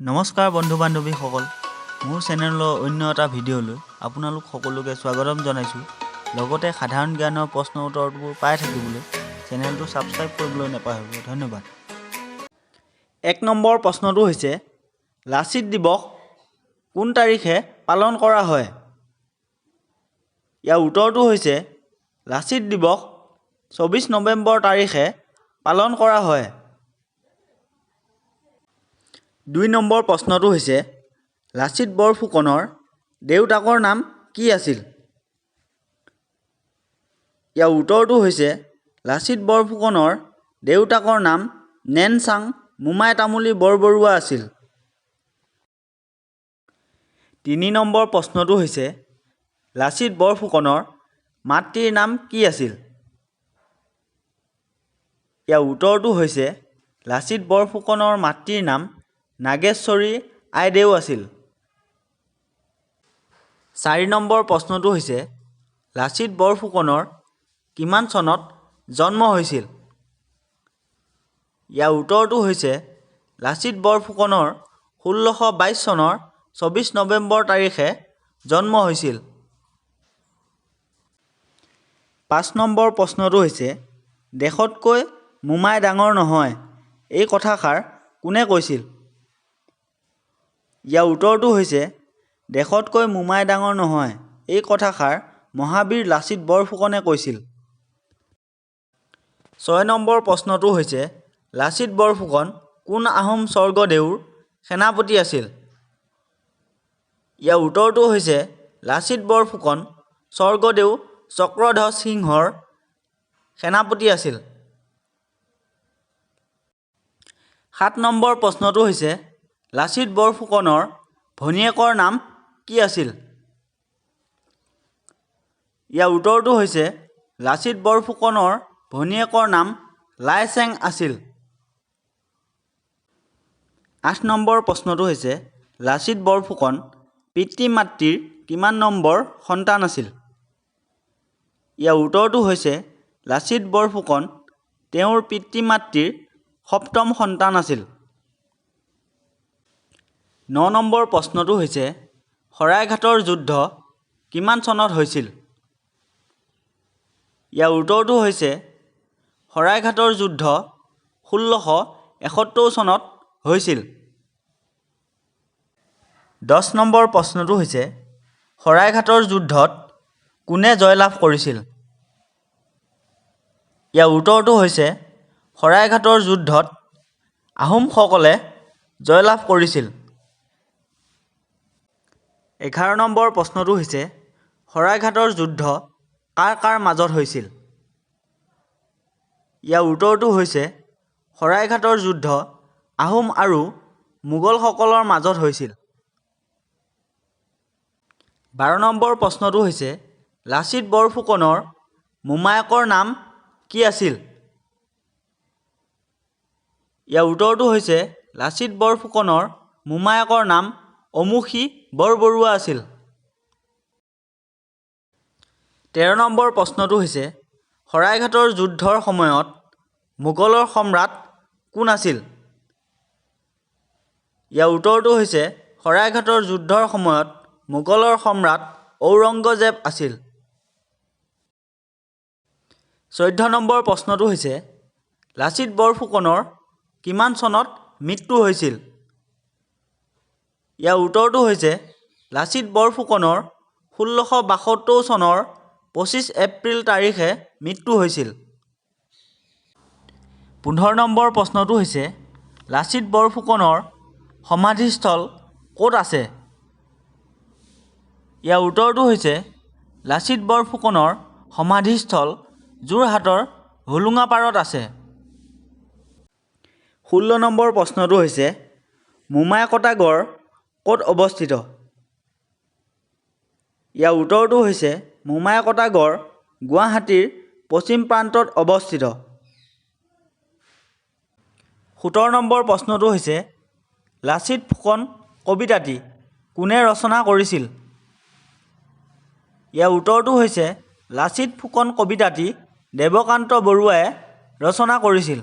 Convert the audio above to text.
নমস্কাৰ বন্ধু বান্ধৱীসকল, মোৰ চেনেলৰ অন্য এটা ভিডিঅ'লৈ আপোনালোক সকলোকে স্বাগতম জনাইছোঁ। লগতে সাধাৰণ জ্ঞানৰ প্ৰশ্ন উত্তৰবোৰ পাই থাকিবলৈ চেনেলটো ছাবস্ক্ৰাইব কৰিবলৈ নাপাহৰিব। ধন্যবাদ। ১ নম্বৰ প্ৰশ্নটো হৈছে, লাচিত দিৱস কোন তাৰিখে পালন কৰা হয়? ইয়াৰ উত্তৰটো হৈছে লাচিত দিৱস ২৪ নৱেম্বৰ তাৰিখে পালন কৰা হয়। ২ নম্বৰ প্ৰশ্নটো হৈছে, লাচিত বৰফুকনৰ দেউতাকৰ নাম কি আছিল? ইয়াৰ উত্তৰটো হৈছে লাচিত বৰফুকনৰ দেউতাকৰ নাম নেনচাং মোমাই তামুলী বৰবৰুৱা আছিল। ৩ নম্বৰ প্ৰশ্নটো হৈছে, লাচিত বৰফুকনৰ মাতৃৰ নাম কি আছিল? ইয়াৰ উত্তৰটো হৈছে লাচিত বৰফুকনৰ মাতৃৰ নাম নাগেশ্বৰী আইদেউ আছিল। ৪ নম্বৰ প্ৰশ্নটো হৈছে, লাচিত বৰফুকনৰ কিমান চনত জন্ম হৈছিল? ইয়াৰ উত্তৰটো হৈছে লাচিত বৰফুকনৰ ১৬২২ চনৰ ২৪ নৱেম্বৰ তাৰিখে জন্ম হৈছিল। ৫ নম্বৰ প্ৰশ্নটো হৈছে, দেশতকৈ মোমাই ডাঙৰ নহয় এই কথাষাৰ কোনে কৈছিল? ইয়াৰ উত্তৰটো হৈছে দেশতকৈ মোমাই ডাঙৰ নহয় এই কথাষাৰ মহাবীৰ লাচিত বৰফুকনে কৈছিল। ৬ নম্বৰ প্ৰশ্নটো হৈছে, লাচিত বৰফুকন কোন আহোম স্বৰ্গদেউৰ সেনাপতি আছিল? ইয়াৰ উত্তৰটো হৈছে লাচিত বৰফুকন স্বৰ্গদেউ চক্ৰধ্বজ সিংহৰ সেনাপতি আছিল। ৭ নম্বৰ প্ৰশ্নটো হৈছে, লাচিত বৰফুকনৰ ভনীয়েকৰ নাম কি আছিল? ইয়াৰ উত্তৰটো হৈছে লাচিত বৰফুকনৰ ভনীয়েকৰ নাম লাইচেং আছিল। ৮ নম্বৰ প্ৰশ্নটো হৈছে, লাচিত বৰফুকন পিতৃ মাতৃৰ কিমান নম্বৰ সন্তান আছিল? ইয়াৰ উত্তৰটো হৈছে লাচিত বৰফুকন তেওঁৰ পিতৃ মাতৃৰ ৭ম সন্তান আছিল। ৯ নম্বৰ প্ৰশ্নটো হৈছে, শৰাইঘাটৰ যুদ্ধ কিমান চনত হৈছিল? ইয়াৰ উত্তৰটো হৈছে শৰাইঘাটৰ যুদ্ধ ১৬৭১ চনত হৈছিল। ১০ নম্বৰ প্ৰশ্নটো হৈছে, শৰাইঘাটৰ যুদ্ধত কোনে জয়লাভ কৰিছিল? ইয়াৰ উত্তৰটো হৈছে শৰাইঘাটৰ যুদ্ধত আহোমসকলে জয়লাভ কৰিছিল। ১১ নম্বৰ প্ৰশ্নটো হৈছে, শৰাইঘাটৰ যুদ্ধ কাৰ কাৰ মাজত হৈছিল? ইয়াৰ উত্তৰটো হৈছে শৰাইঘাটৰ যুদ্ধ আহোম আৰু মোগলসকলৰ মাজত হৈছিল। ১২ নম্বৰ প্ৰশ্নটো হৈছে, লাচিত বৰফুকনৰ মোমায়েকৰ নাম কি আছিল? ইয়াৰ উত্তৰটো হৈছে লাচিত বৰফুকনৰ মোমায়েকৰ নাম অমুশী বৰবৰুৱা আছিল। ১৩ নম্বৰ প্ৰশ্নটো হৈছে, শৰাইঘাটৰ যুদ্ধৰ সময়ত মোগলৰ সম্ৰাট কোন আছিল? ইয়াৰ উত্তৰটো হৈছে শৰাইঘাটৰ যুদ্ধৰ সময়ত মোগলৰ সম্ৰাট ঔৰংগজেব আছিল। ১৪ নম্বৰ প্ৰশ্নটো হৈছে, লাচিত বৰফুকনৰ কিমান চনত মৃত্যু হৈছিল? ইয়াৰ উত্তৰটো হৈছে লাচিত বৰফুকনৰ ১৬৭২ চনৰ ২৫ এপ্ৰিল তাৰিখে মৃত্যু হৈছিল। ১৫ নম্বৰ প্ৰশ্নটো হৈছে, লাচিত বৰফুকনৰ সমাধিস্থল ক'ত আছে? ইয়াৰ উত্তৰটো হৈছে লাচিত বৰফুকনৰ সমাধিস্থল যোৰহাটৰ হোলোঙাপাৰত আছে। ১৬ নম্বৰ প্ৰশ্নটো হৈছে, মোমাই-কটা গড় ক'ত অৱস্থিত? ইয়াৰ উত্তৰটো হৈছে মোমাই-কটা গড় গুৱাহাটীৰ পশ্চিম প্ৰান্তত অৱস্থিত। ১৭ নম্বৰ প্ৰশ্নটো হৈছে, লাচিত ফুকন কবিতাটি কোনে ৰচনা কৰিছিল? ইয়াৰ উত্তৰটো হৈছে লাচিত ফুকন কবিতাটি দেৱকান্ত বৰুৱাই ৰচনা কৰিছিল।